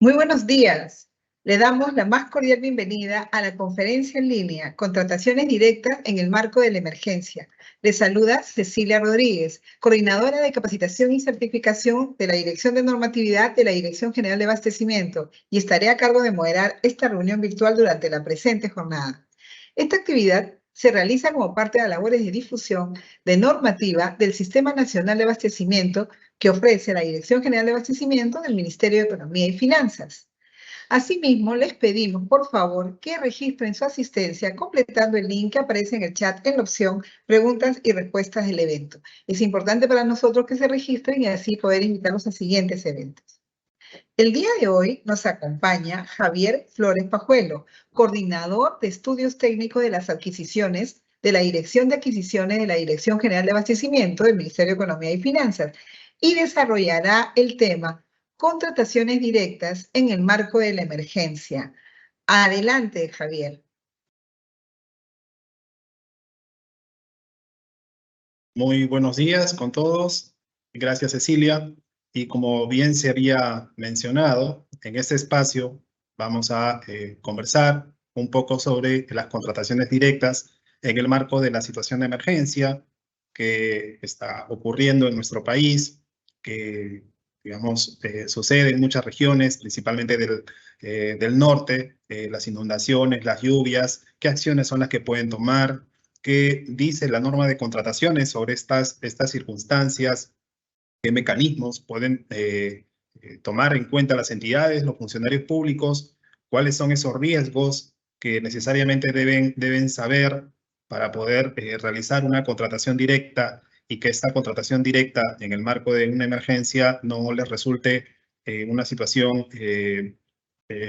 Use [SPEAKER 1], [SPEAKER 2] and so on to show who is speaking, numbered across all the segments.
[SPEAKER 1] Muy buenos días. Le damos la más cordial bienvenida a la conferencia en línea Contrataciones Directas en el Marco de la Emergencia. Le saluda Cecilia Rodríguez, coordinadora de capacitación y certificación de la Dirección de Normatividad de la Dirección General de Abastecimiento, y estaré a cargo de moderar esta reunión virtual durante la presente jornada. Esta actividad se realiza como parte de las labores de difusión de normativa del Sistema Nacional de Abastecimiento que ofrece la Dirección General de Abastecimiento del Ministerio de Economía y Finanzas. Asimismo, les pedimos, por favor, que registren su asistencia completando el link que aparece en el chat en la opción Preguntas y Respuestas del evento. Es importante para nosotros que se registren y así poder invitarlos a siguientes eventos. El día de hoy nos acompaña Javier Flores Pajuelo, coordinador de estudios técnicos de las adquisiciones de la Dirección de Adquisiciones de la Dirección General de Abastecimiento del Ministerio de Economía y Finanzas, y desarrollará el tema Contrataciones directas en el marco de la emergencia. Adelante, Javier.
[SPEAKER 2] Muy buenos días con todos. Gracias, Cecilia. Y como bien se había mencionado, en este espacio vamos a conversar un poco sobre las contrataciones directas en el marco de la situación de emergencia que está ocurriendo en nuestro país, que, digamos, sucede en muchas regiones, principalmente del norte, las inundaciones, las lluvias, qué acciones son las que pueden tomar, qué dice la norma de contrataciones sobre estas circunstancias, qué mecanismos pueden tomar en cuenta las entidades, los funcionarios públicos, cuáles son esos riesgos que necesariamente deben saber para poder realizar una contratación directa y que esta contratación directa en el marco de una emergencia no les resulte una situación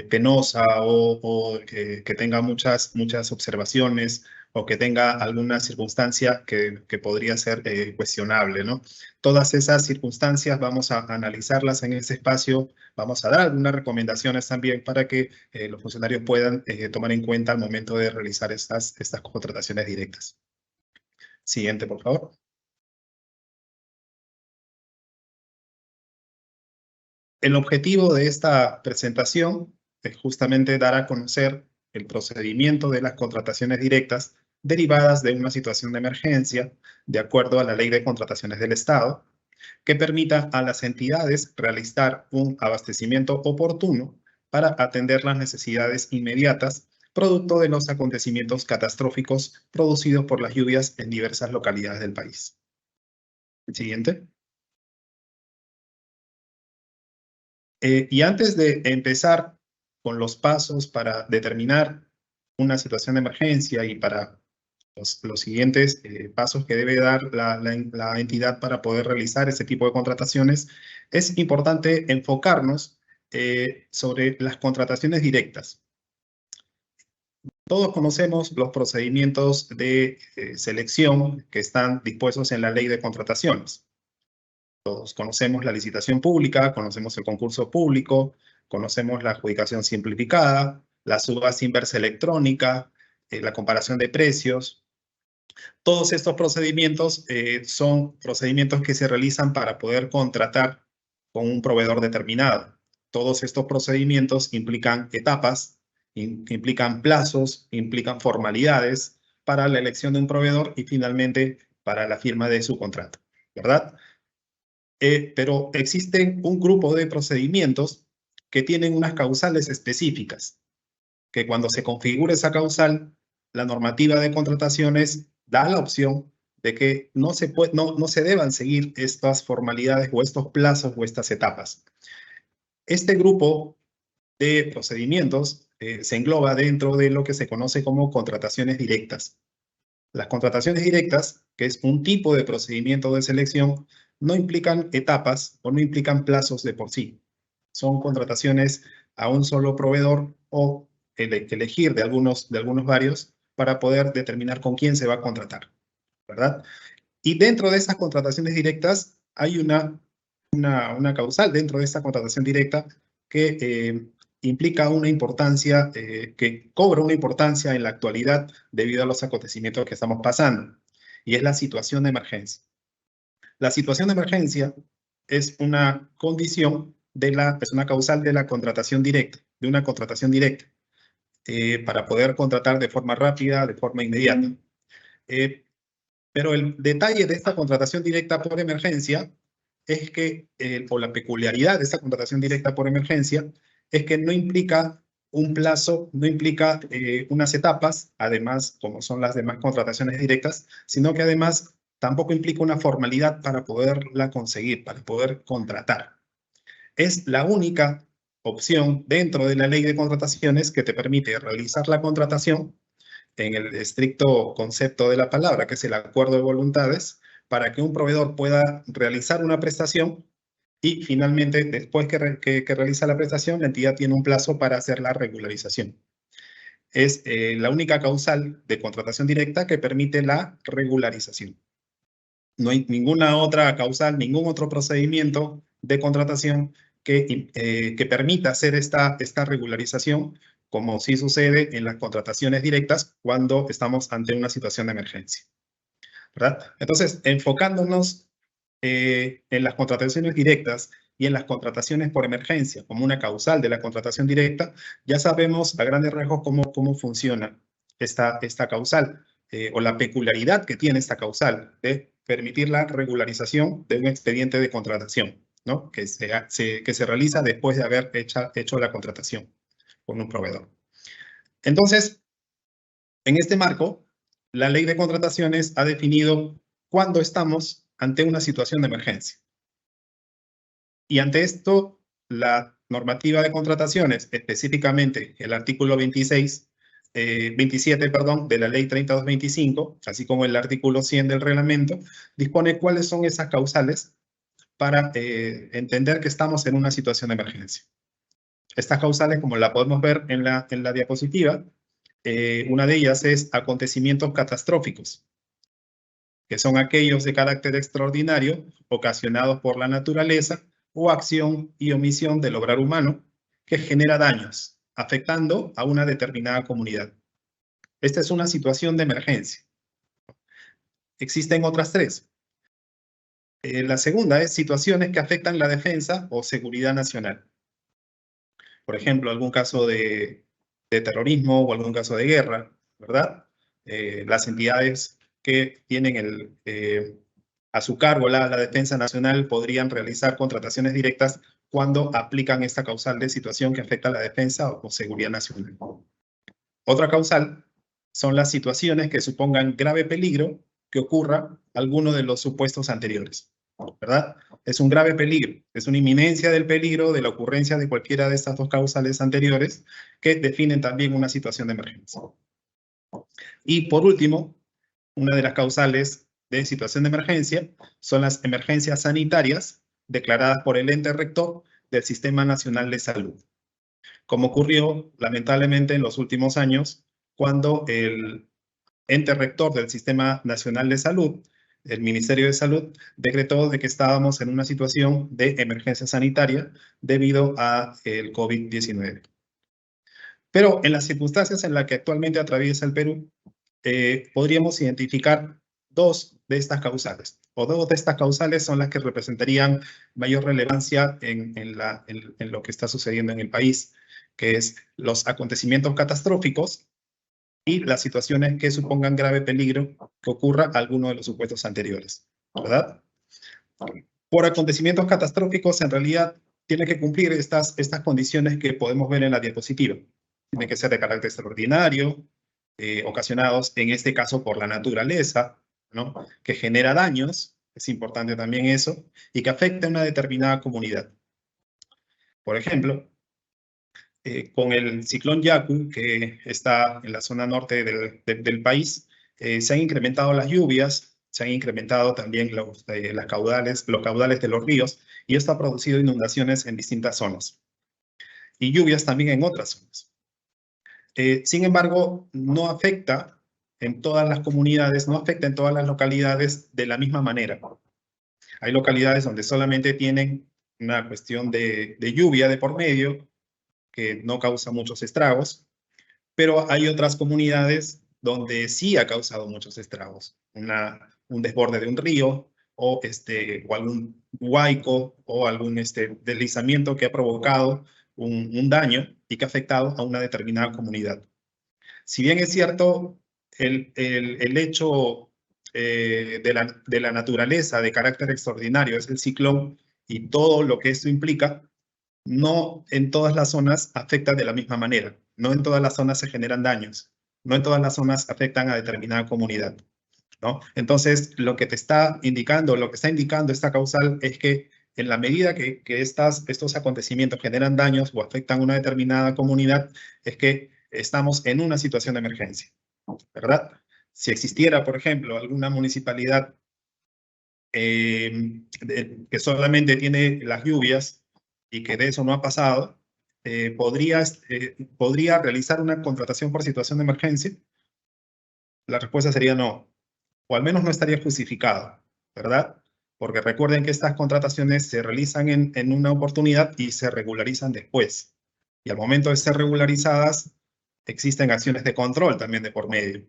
[SPEAKER 2] penosa o que tenga muchas observaciones o que tenga alguna circunstancia que podría ser cuestionable, ¿no? Todas esas circunstancias vamos a analizarlas en ese espacio, vamos a dar algunas recomendaciones también para que los funcionarios puedan tomar en cuenta al momento de realizar estas contrataciones directas. Siguiente, por favor. El objetivo de esta presentación es justamente dar a conocer el procedimiento de las contrataciones directas derivadas de una situación de emergencia, de acuerdo a la Ley de Contrataciones del Estado, que permita a las entidades realizar un abastecimiento oportuno para atender las necesidades inmediatas, producto de los acontecimientos catastróficos producidos por las lluvias en diversas localidades del país. Siguiente. Y antes de empezar con los pasos para determinar una situación de emergencia y para los siguientes pasos que debe dar la entidad para poder realizar este tipo de contrataciones, es importante enfocarnos sobre las contrataciones directas. Todos conocemos los procedimientos de selección que están dispuestos en la Ley de Contrataciones. Todos conocemos la licitación pública, conocemos el concurso público, conocemos la adjudicación simplificada, la subasta inversa electrónica, la comparación de precios. Todos estos procedimientos son procedimientos que se realizan para poder contratar con un proveedor determinado. Todos estos procedimientos implican etapas, implican plazos, implican formalidades para la elección de un proveedor y finalmente para la firma de su contrato, ¿verdad? Pero existen un grupo de procedimientos que tienen unas causales específicas, que cuando se configura esa causal, la normativa de contrataciones da la opción de que no se deban seguir estas formalidades o estos plazos o estas etapas. Este grupo de procedimientos se engloba dentro de lo que se conoce como contrataciones directas. Las contrataciones directas, que es un tipo de procedimiento de selección, no implican etapas o no implican plazos de por sí. Son contrataciones a un solo proveedor o elegir de algunos varios para poder determinar con quién se va a contratar, ¿verdad? Y dentro de esas contrataciones directas hay una causal dentro de esta contratación directa que implica una importancia, que cobra una importancia en la actualidad debido a los acontecimientos que estamos pasando, y es la situación de emergencia. La situación de emergencia es una condición es una causal de la contratación directa, de una contratación directa, para poder contratar de forma rápida, de forma inmediata. Pero el detalle de esta contratación directa por emergencia es que, o la peculiaridad de esta contratación directa por emergencia, es que no implica un plazo, no implica unas etapas, además, como son las demás contrataciones directas, sino que además tampoco implica una formalidad para poderla conseguir, para poder contratar. Es la única opción dentro de la ley de contrataciones que te permite realizar la contratación en el estricto concepto de la palabra, que es el acuerdo de voluntades, para que un proveedor pueda realizar una prestación y finalmente, después que realiza la prestación, la entidad tiene un plazo para hacer la regularización. Es la única causal de contratación directa que permite la regularización. No hay ninguna otra causal, ningún otro procedimiento de contratación que permita hacer esta regularización, como sí sucede en las contrataciones directas cuando estamos ante una situación de emergencia, ¿verdad? Entonces, enfocándonos en las contrataciones directas y en las contrataciones por emergencia como una causal de la contratación directa, ya sabemos a grandes rasgos cómo funciona esta causal o la peculiaridad que tiene esta causal de permitir la regularización de un expediente de contratación, ¿no? que se realiza después de haber hecho la contratación con un proveedor. Entonces, en este marco, la ley de contrataciones ha definido cuándo estamos ante una situación de emergencia. Y ante esto, la normativa de contrataciones, específicamente el artículo 27, de la ley 3225, así como el artículo 100 del reglamento, dispone cuáles son esas causales para entender que estamos en una situación de emergencia. Estas causales, como la podemos ver en la diapositiva, una de ellas es acontecimientos catastróficos, que son aquellos de carácter extraordinario ocasionados por la naturaleza o acción y omisión del obrar humano que genera daños, afectando a una determinada comunidad. Esta es una situación de emergencia. Existen otras tres. La segunda es situaciones que afectan la defensa o seguridad nacional. Por ejemplo, algún caso de terrorismo o algún caso de guerra, ¿verdad? Las entidades que tienen a su cargo la defensa nacional podrían realizar contrataciones directas cuando aplican esta causal de situación que afecta a la defensa o seguridad nacional. Otra causal son las situaciones que supongan grave peligro que ocurra alguno de los supuestos anteriores, ¿verdad? Es un grave peligro, es una inminencia del peligro de la ocurrencia de cualquiera de estas dos causales anteriores que definen también una situación de emergencia. Y por último, una de las causales de situación de emergencia son las emergencias sanitarias declaradas por el ente rector del Sistema Nacional de Salud, como ocurrió lamentablemente en los últimos años cuando el ente rector del Sistema Nacional de Salud, el Ministerio de Salud, decretó de que estábamos en una situación de emergencia sanitaria debido a el COVID-19. Pero en las circunstancias en las que actualmente atraviesa el Perú, podríamos identificar dos de estas causales, o dos de estas causales son las que representarían mayor relevancia en lo que está sucediendo en el país, que es los acontecimientos catastróficos y las situaciones que supongan grave peligro que ocurra alguno de los supuestos anteriores, ¿verdad? Por acontecimientos catastróficos, en realidad, tiene que cumplir estas condiciones que podemos ver en la diapositiva. Tiene que ser de carácter extraordinario, ocasionados, en este caso, por la naturaleza, ¿no? Que genera daños, es importante también eso, y que afecta a una determinada comunidad. Por ejemplo, con el ciclón Yaku, que está en la zona norte del país, se han incrementado las lluvias, se han incrementado también los caudales de los ríos, y esto ha producido inundaciones en distintas zonas, y lluvias también en otras zonas. Sin embargo, no afecta en todas las comunidades, no afecta en todas las localidades de la misma manera. Hay localidades donde solamente tienen una cuestión de lluvia de por medio, que no causa muchos estragos, pero hay otras comunidades donde sí ha causado muchos estragos. Un desborde de un río, o algún huaico o algún deslizamiento que ha provocado un daño y que ha afectado a una determinada comunidad. Si bien es cierto, el hecho de la naturaleza de carácter extraordinario es el ciclón y todo lo que esto implica, no en todas las zonas afecta de la misma manera. No en todas las zonas se generan daños. No en todas las zonas afectan a determinada comunidad, ¿no? Entonces, lo que te está indicando, lo que está indicando esta causal es que en la medida que estos acontecimientos generan daños o afectan a una determinada comunidad, es que estamos en una situación de emergencia, ¿verdad? Si existiera, por ejemplo, alguna municipalidad que solamente tiene las lluvias y que de eso no ha pasado, ¿podría realizar una contratación por situación de emergencia? La respuesta sería no, o al menos no estaría justificado, ¿verdad? Porque recuerden que estas contrataciones se realizan en una oportunidad y se regularizan después. Y al momento de ser regularizadas, existen acciones de control también de por medio.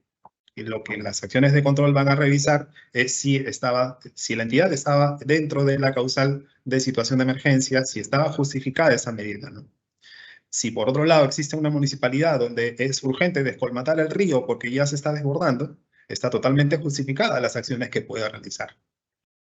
[SPEAKER 2] Y lo que las acciones de control van a revisar es si la entidad estaba dentro de la causal de situación de emergencia, si estaba justificada esa medida, ¿no? Si por otro lado existe una municipalidad donde es urgente descolmatar el río porque ya se está desbordando, está totalmente justificada las acciones que pueda realizar,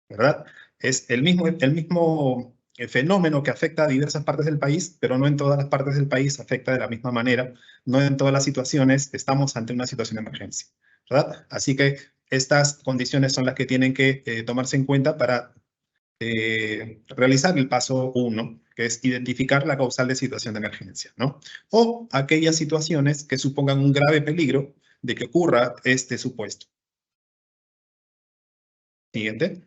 [SPEAKER 2] ¿verdad? Es el mismo fenómeno que afecta a diversas partes del país, pero no en todas las partes del país afecta de la misma manera, no en todas las situaciones estamos ante una situación de emergencia, ¿verdad? Así que estas condiciones son las que tienen que tomarse en cuenta para realizar el paso 1, que es identificar la causal de situación de emergencia, ¿no? O aquellas situaciones que supongan un grave peligro de que ocurra este supuesto. Siguiente.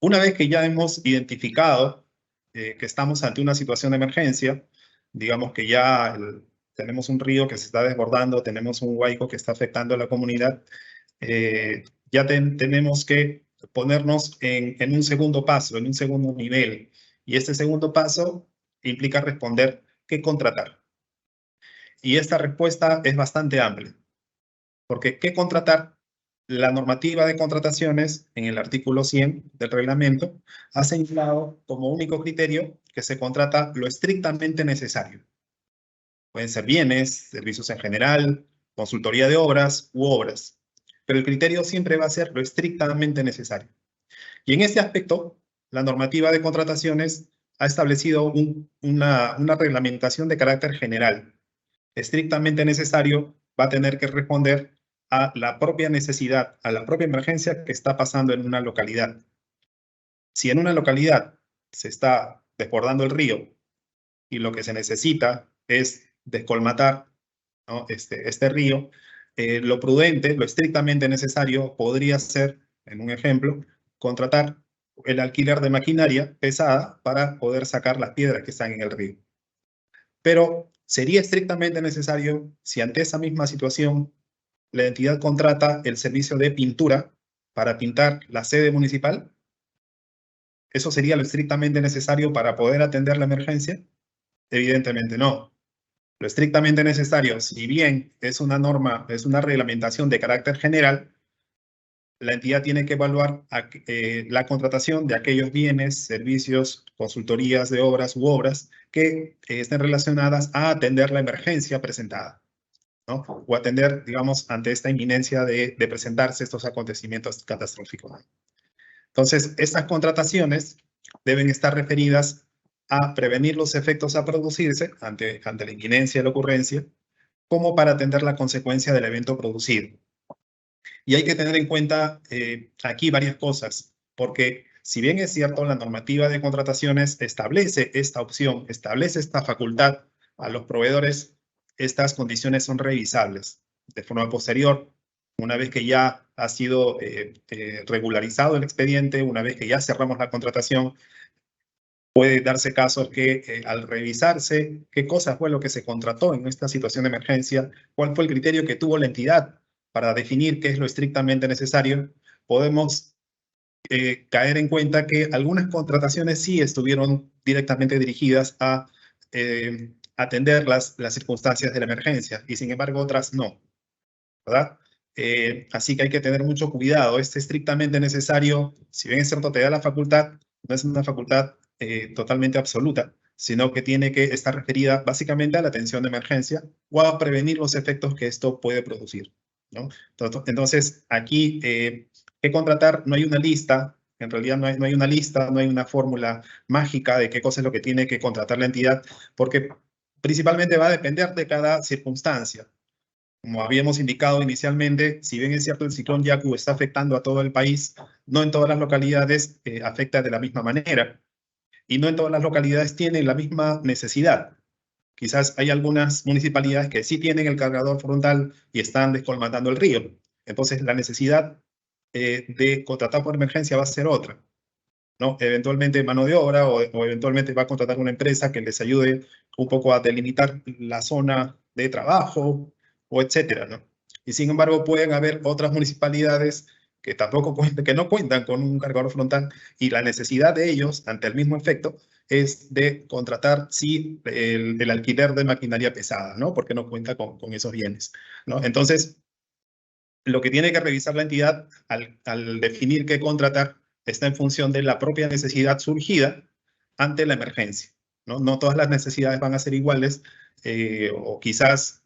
[SPEAKER 2] Una vez que ya hemos identificado que estamos ante una situación de emergencia, digamos que ya tenemos un río que se está desbordando, tenemos un huaico que está afectando a la comunidad, ya tenemos que ponernos en un segundo paso, en un segundo nivel. Y este segundo paso implica responder qué contratar. Y esta respuesta es bastante amplia, porque qué contratar, la normativa de contrataciones en el artículo 100 del reglamento ha señalado como único criterio que se contrata lo estrictamente necesario. Pueden ser bienes, servicios en general, consultoría de obras u obras, pero el criterio siempre va a ser lo estrictamente necesario. Y en este aspecto, la normativa de contrataciones ha establecido una reglamentación de carácter general. Estrictamente necesario va a tener que responder a la propia necesidad, a la propia emergencia que está pasando en una localidad. Si en una localidad se está desbordando el río y lo que se necesita es descolmatar, ¿no? este río, lo prudente, lo estrictamente necesario podría ser, en un ejemplo, contratar el alquiler de maquinaria pesada para poder sacar las piedras que están en el río. Pero sería estrictamente necesario si ante esa misma situación la entidad contrata el servicio de pintura para pintar la sede municipal. ¿Eso sería lo estrictamente necesario para poder atender la emergencia? Evidentemente no. Lo estrictamente necesario, si bien es una norma, es una reglamentación de carácter general, la entidad tiene que evaluar la contratación de aquellos bienes, servicios, consultorías de obras u obras que estén relacionadas a atender la emergencia presentada, ¿no? O atender, digamos, ante esta inminencia de presentarse estos acontecimientos catastróficos. Entonces, estas contrataciones deben estar referidas a prevenir los efectos a producirse ante la inminencia de la ocurrencia, como para atender la consecuencia del evento producido. Y hay que tener en cuenta aquí varias cosas, porque si bien es cierto, la normativa de contrataciones establece esta opción, establece esta facultad a los proveedores, estas condiciones son revisables de forma posterior. Una vez que ya ha sido regularizado el expediente, una vez que ya cerramos la contratación, puede darse caso que al revisarse qué cosa fue lo que se contrató en esta situación de emergencia, cuál fue el criterio que tuvo la entidad para definir qué es lo estrictamente necesario, podemos caer en cuenta que algunas contrataciones sí estuvieron directamente dirigidas a atender las circunstancias de la emergencia y sin embargo otras no. ¿verdad? Así que hay que tener mucho cuidado. Este estrictamente necesario, si bien es cierto, te da la facultad, no es una facultad totalmente absoluta, sino que tiene que estar referida básicamente a la atención de emergencia o a prevenir los efectos que esto puede producir, ¿no? Entonces, aquí, ¿qué contratar? No hay una lista, en realidad no hay una lista, no hay una fórmula mágica de qué cosa es lo que tiene que contratar la entidad, porque principalmente va a depender de cada circunstancia. Como habíamos indicado inicialmente, si bien es cierto el ciclón Yaku está afectando a todo el país, no en todas las localidades afecta de la misma manera y no en todas las localidades tienen la misma necesidad. Quizás hay algunas municipalidades que sí tienen el cargador frontal y están descolmatando el río. Entonces la necesidad de contratar por emergencia va a ser otra, ¿no? Eventualmente mano de obra o eventualmente va a contratar una empresa que les ayude un poco a delimitar la zona de trabajo o etcétera, ¿no? Y sin embargo pueden haber otras municipalidades que tampoco que no cuentan con un cargador frontal y la necesidad de ellos ante el mismo efecto es de contratar sí el alquiler de maquinaria pesada, ¿no? Porque no cuenta con esos bienes, ¿no? Entonces, lo que tiene que revisar la entidad al definir qué contratar está en función de la propia necesidad surgida ante la emergencia, ¿no? No todas las necesidades van a ser iguales o quizás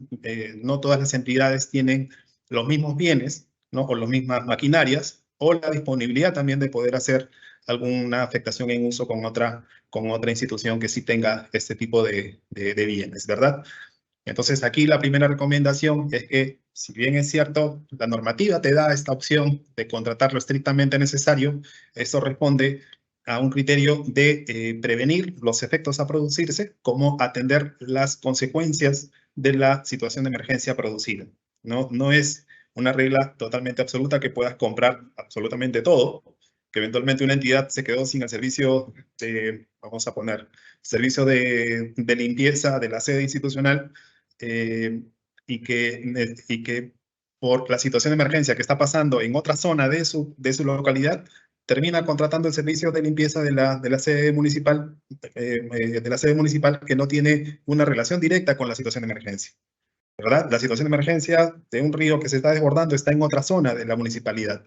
[SPEAKER 2] no todas las entidades tienen los mismos bienes, ¿no? O las mismas maquinarias o la disponibilidad también de poder hacer alguna afectación en uso con otra institución que sí tenga este tipo de bienes, ¿verdad? Entonces, aquí la primera recomendación es que, si bien es cierto, la normativa te da esta opción de contratar lo estrictamente necesario, esto responde a un criterio de prevenir los efectos a producirse, como atender las consecuencias de la situación de emergencia producida. No es una regla totalmente absoluta que puedas comprar absolutamente todo, que eventualmente una entidad se quedó sin el servicio de, vamos a poner, servicio de limpieza de la sede institucional, y que por la situación de emergencia que está pasando en otra zona de su localidad, termina contratando el servicio de limpieza de la sede municipal, que no tiene una relación directa con la situación de emergencia, ¿verdad? La situación de emergencia de un río que se está desbordando está en otra zona de la municipalidad,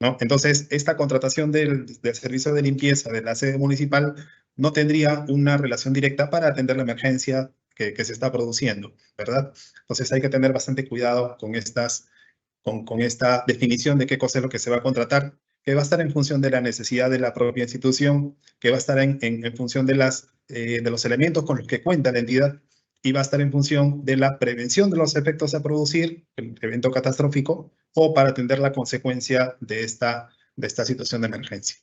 [SPEAKER 2] ¿no? Entonces, esta contratación del servicio de limpieza de la sede municipal no tendría una relación directa para atender la emergencia que se está produciendo, ¿verdad? Entonces, hay que tener bastante cuidado con esta definición de qué cosa es lo que se va a contratar, que va a estar en función de la necesidad de la propia institución, que va a estar en función de los elementos con los que cuenta la entidad y va a estar en función de la prevención de los efectos a producir, el evento catastrófico, o para atender la consecuencia de esta situación de emergencia.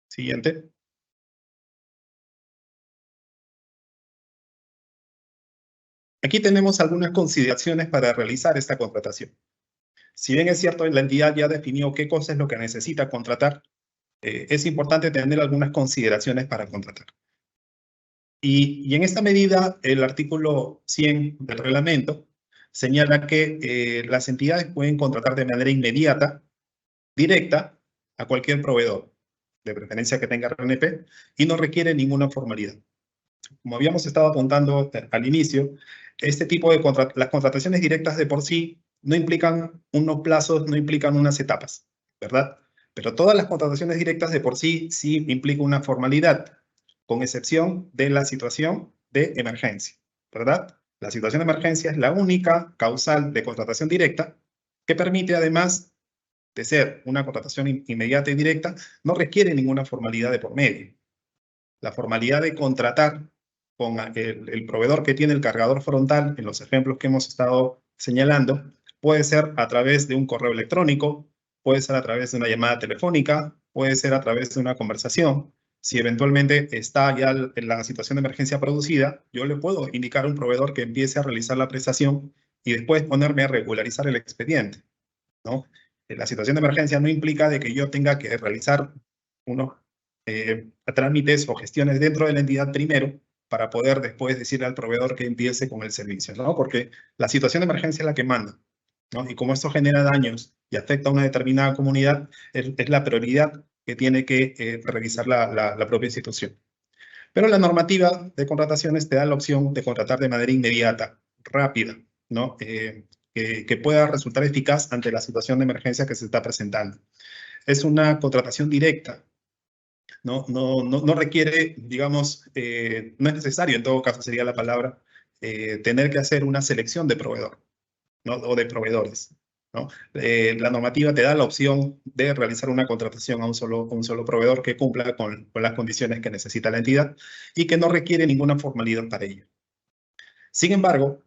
[SPEAKER 2] Siguiente. Aquí tenemos algunas consideraciones para realizar esta contratación. Si bien es cierto, la entidad ya definió qué cosa es lo que necesita contratar, es importante tener algunas consideraciones para contratar. Y en esta medida, el artículo 100 del reglamento señala que las entidades pueden contratar de manera inmediata, directa, a cualquier proveedor, de preferencia que tenga RNP, y no requiere ninguna formalidad. Como habíamos estado apuntando al inicio, este tipo de las contrataciones directas de por sí no implican unos plazos, no implican unas etapas, ¿verdad? Pero todas las contrataciones directas de por sí sí implican una formalidad, con excepción de la situación de emergencia, ¿verdad? La situación de emergencia es la única causal de contratación directa que permite, además de ser una contratación inmediata y directa, no requiere ninguna formalidad de por medio. La formalidad de contratar con el proveedor que tiene el cargador frontal, en los ejemplos que hemos estado señalando, puede ser a través de un correo electrónico, puede ser a través de una llamada telefónica, puede ser a través de una conversación. Si eventualmente está ya en la situación de emergencia producida, yo le puedo indicar a un proveedor que empiece a realizar la prestación y después ponerme a regularizar el expediente, ¿no? La situación de emergencia no implica de que yo tenga que realizar unos trámites o gestiones dentro de la entidad primero para poder después decirle al proveedor que empiece con el servicio, ¿no? Porque la situación de emergencia es la que manda, ¿no? Y como esto genera daños y afecta a una determinada comunidad, es la prioridad que tiene que revisar la propia institución. Pero la normativa de contrataciones te da la opción de contratar de manera inmediata, rápida, ¿no? que pueda resultar eficaz ante la situación de emergencia que se está presentando. Es una contratación directa. No requiere, digamos, no es necesario, en todo caso sería la palabra, tener que hacer una selección de proveedor, ¿no? O de proveedores, ¿no? La normativa te da la opción de realizar una contratación a un solo proveedor que cumpla con las condiciones que necesita la entidad y que no requiere ninguna formalidad para ello. Sin embargo,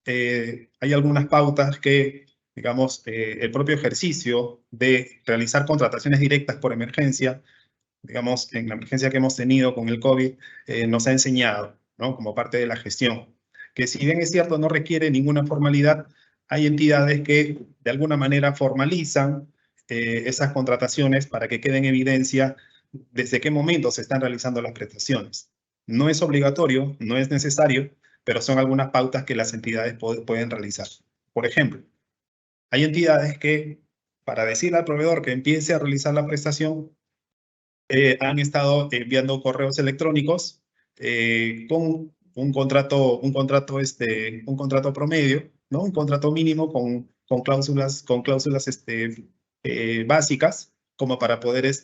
[SPEAKER 2] hay algunas pautas que, digamos, el propio ejercicio de realizar contrataciones directas por emergencia, digamos, en la emergencia que hemos tenido con el COVID, nos ha enseñado, ¿no? Como parte de la gestión, que si bien es cierto no requiere ninguna formalidad, hay entidades que de alguna manera formalizan esas contrataciones para que quede en evidencia desde qué momento se están realizando las prestaciones. No es obligatorio, no es necesario, pero son algunas pautas que las entidades pueden realizar. Por ejemplo, hay entidades que, para decirle al proveedor que empiece a realizar la prestación, han estado enviando correos electrónicos con un contrato promedio, ¿no? Un contrato mínimo con cláusulas básicas, como para poder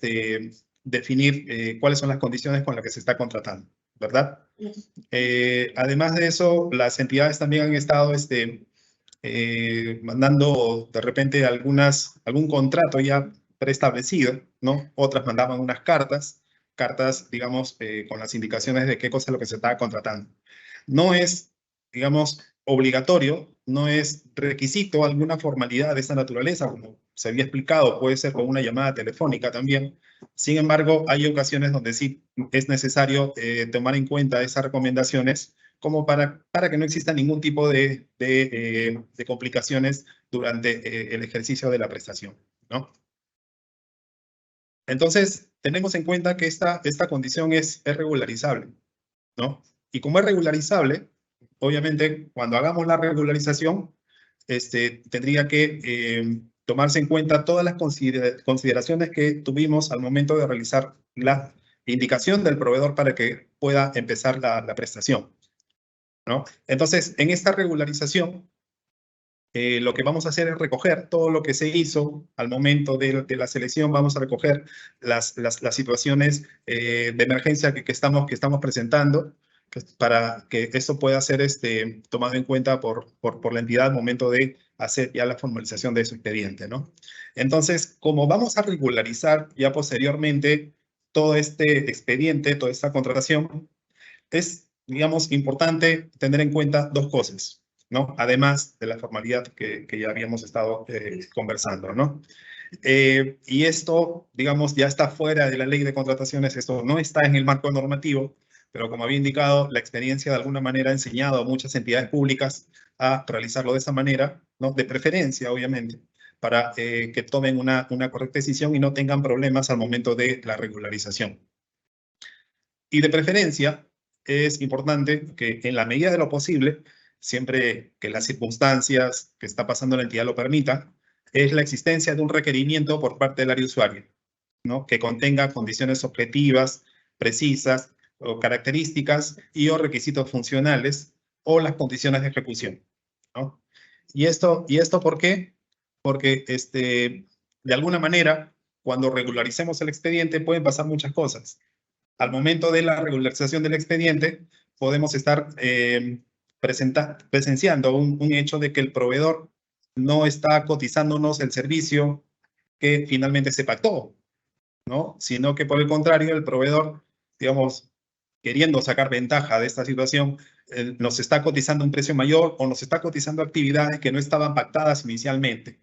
[SPEAKER 2] definir cuáles son las condiciones con las que se está contratando, ¿verdad? Además de eso, las entidades también han estado mandando de repente algún contrato ya preestablecido, ¿no? Otras mandaban unas cartas, digamos, con las indicaciones de qué cosa es lo que se estaba contratando. No es, digamos, obligatorio, no es requisito alguna formalidad de esta naturaleza, como se había explicado, puede ser con una llamada telefónica también. Sin embargo, hay ocasiones donde sí es necesario tomar en cuenta esas recomendaciones como para que no exista ningún tipo de complicaciones durante el ejercicio de la prestación, ¿no? Entonces, tenemos en cuenta que esta condición es regularizable, ¿no? Y como es regularizable, obviamente, cuando hagamos la regularización, tendría que tomarse en cuenta todas las consideraciones que tuvimos al momento de realizar la indicación del proveedor para que pueda empezar la prestación, ¿no? Entonces, en esta regularización, lo que vamos a hacer es recoger todo lo que se hizo al momento de la selección. Vamos a recoger las situaciones de emergencia que estamos presentando, para que esto pueda ser tomado en cuenta por la entidad al momento de hacer ya la formalización de su expediente, ¿no? Entonces, como vamos a regularizar ya posteriormente todo este expediente, toda esta contratación, es, digamos, importante tener en cuenta dos cosas, ¿no? Además de la formalidad que ya habíamos estado conversando, ¿no? Y esto, digamos, ya está fuera de la ley de contrataciones, esto no está en el marco normativo, pero como había indicado, la experiencia de alguna manera ha enseñado a muchas entidades públicas a realizarlo de esa manera, ¿no? De preferencia, obviamente, para que tomen una correcta decisión y no tengan problemas al momento de la regularización. Y de preferencia, es importante que en la medida de lo posible, siempre que las circunstancias que está pasando la entidad lo permita, es la existencia de un requerimiento por parte del área usuaria, ¿no? Que contenga condiciones objetivas, precisas, o características y o requisitos funcionales o las condiciones de ejecución, ¿no? ¿Y esto por qué? Porque de alguna manera, cuando regularicemos el expediente, pueden pasar muchas cosas. Al momento de la regularización del expediente, podemos estar presenciando un hecho de que el proveedor no está cotizándonos el servicio que finalmente se pactó, ¿no? Sino que por el contrario, el proveedor, digamos, queriendo sacar ventaja de esta situación, nos está cotizando un precio mayor o nos está cotizando actividades que no estaban pactadas inicialmente,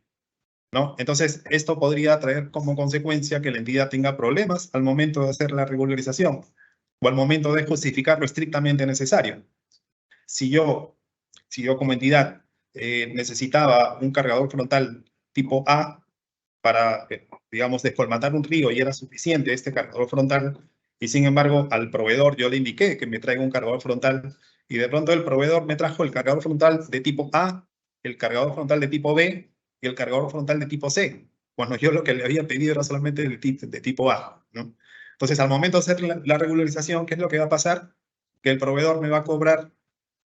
[SPEAKER 2] ¿no? Entonces, esto podría traer como consecuencia que la entidad tenga problemas al momento de hacer la regularización o al momento de justificar lo estrictamente necesario. Si yo como entidad necesitaba un cargador frontal tipo A para, digamos, descolmatar un río y era suficiente este cargador frontal, y sin embargo al proveedor yo le indiqué que me traiga un cargador frontal, y de pronto el proveedor me trajo el cargador frontal de tipo A, el cargador frontal de tipo B y el cargador frontal de tipo C, cuando yo lo que le había pedido era solamente de tipo A, ¿no? Entonces, al momento de hacer la regularización, ¿qué es lo que va a pasar? Que el proveedor me va a cobrar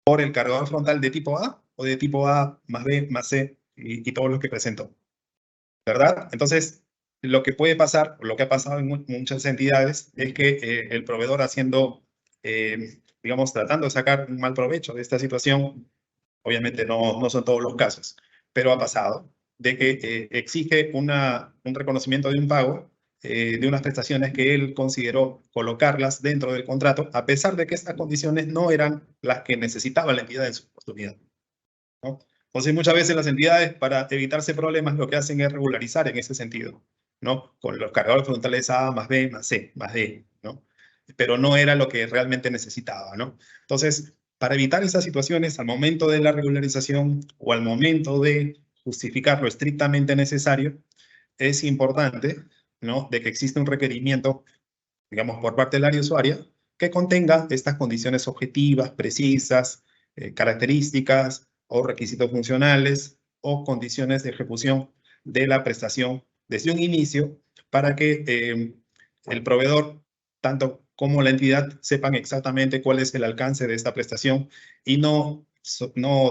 [SPEAKER 2] por el cargador frontal de tipo A o de tipo A más B más C y todos los que presentó, ¿verdad? Entonces, lo que puede pasar, o lo que ha pasado en muchas entidades, es que el proveedor haciendo, digamos, tratando de sacar un mal provecho de esta situación, obviamente no son todos los casos, pero ha pasado de que exige un reconocimiento de un pago de unas prestaciones que él consideró colocarlas dentro del contrato, a pesar de que estas condiciones no eran las que necesitaba la entidad en su oportunidad, ¿no? Entonces, muchas veces las entidades, para evitarse problemas, lo que hacen es regularizar en ese sentido, ¿no? Con los cargadores frontales A más B más C más D, ¿no? Pero no era lo que realmente necesitaba, ¿no? Entonces, para evitar esas situaciones, al momento de la regularización o al momento de justificar lo estrictamente necesario, es importante, ¿no?, de que exista un requerimiento, digamos, por parte del área usuaria, que contenga estas condiciones objetivas, precisas, características o requisitos funcionales o condiciones de ejecución de la prestación desde un inicio para que el proveedor, tanto como la entidad, sepan exactamente cuál es el alcance de esta prestación y no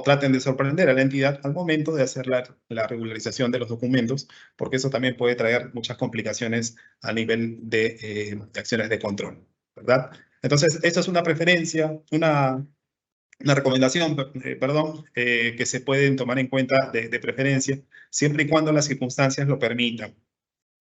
[SPEAKER 2] traten de sorprender a la entidad al momento de hacer la regularización de los documentos, porque eso también puede traer muchas complicaciones a nivel de acciones de control, ¿verdad? Entonces, esto es una preferencia, una recomendación, perdón, que se pueden tomar en cuenta de preferencia, siempre y cuando las circunstancias lo permitan,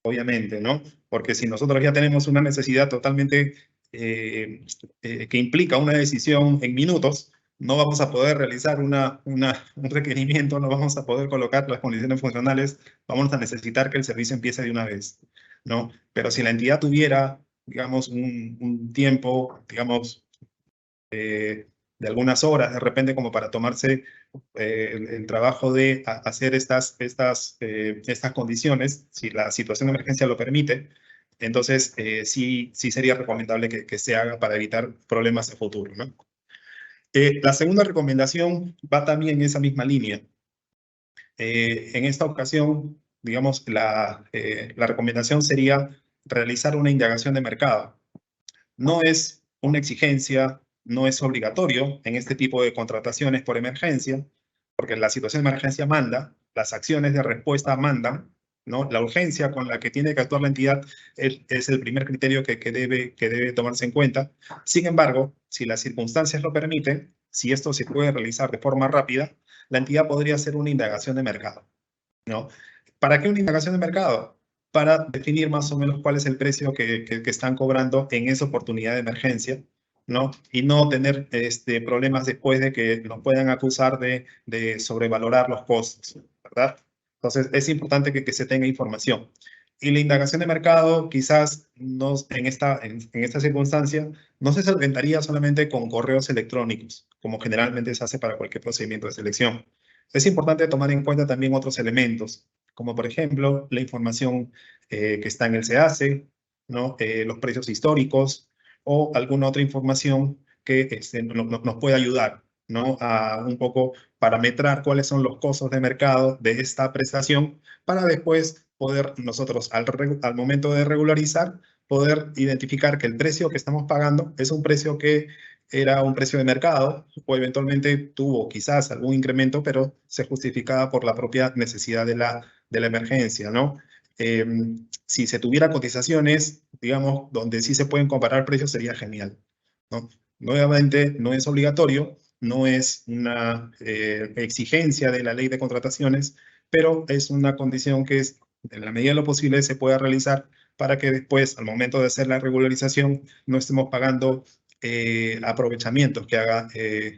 [SPEAKER 2] obviamente, ¿no? Porque si nosotros ya tenemos una necesidad totalmente que implica una decisión en minutos, no vamos a poder realizar un requerimiento, no vamos a poder colocar las condiciones funcionales, vamos a necesitar que el servicio empiece de una vez, ¿no? Pero si la entidad tuviera, digamos, un tiempo, digamos, de algunas horas, de repente, como para tomarse el trabajo de hacer estas condiciones, si la situación de emergencia lo permite, entonces sí sería recomendable que se haga para evitar problemas de futuro, ¿no? La segunda recomendación va también en esa misma línea. En esta ocasión, digamos, la recomendación sería realizar una indagación de mercado. No es una exigencia, no es obligatorio en este tipo de contrataciones por emergencia, porque la situación de emergencia manda, las acciones de respuesta mandan, ¿no? La urgencia con la que tiene que actuar la entidad es el primer criterio que debe tomarse en cuenta. Sin embargo, si las circunstancias lo permiten, si esto se puede realizar de forma rápida, la entidad podría hacer una indagación de mercado, ¿no? ¿Para qué una indagación de mercado? Para definir más o menos cuál es el precio que están cobrando en esa oportunidad de emergencia, ¿no? Y no tener problemas después de que nos puedan acusar de sobrevalorar los costos, ¿verdad? Entonces, es importante que se tenga información. Y la indagación de mercado, quizás en esta circunstancia, no se solventaría solamente con correos electrónicos, como generalmente se hace para cualquier procedimiento de selección. Es importante tomar en cuenta también otros elementos, como por ejemplo la información que está en el SEACE, ¿no? Los precios históricos o alguna otra información que nos pueda ayudar, ¿no? A un poco parametrar cuáles son los costos de mercado de esta prestación para después poder nosotros al momento de regularizar, poder identificar que el precio que estamos pagando es un precio que era un precio de mercado o eventualmente tuvo quizás algún incremento, pero se justificaba por la propia necesidad de la emergencia, ¿no? Si se tuviera cotizaciones, digamos, donde sí se pueden comparar precios, sería genial, ¿no? Nuevamente, no es obligatorio, no es una exigencia de la ley de contrataciones, pero es una condición que en la medida de lo posible se pueda realizar para que después, al momento de hacer la regularización, no estemos pagando aprovechamientos que hagan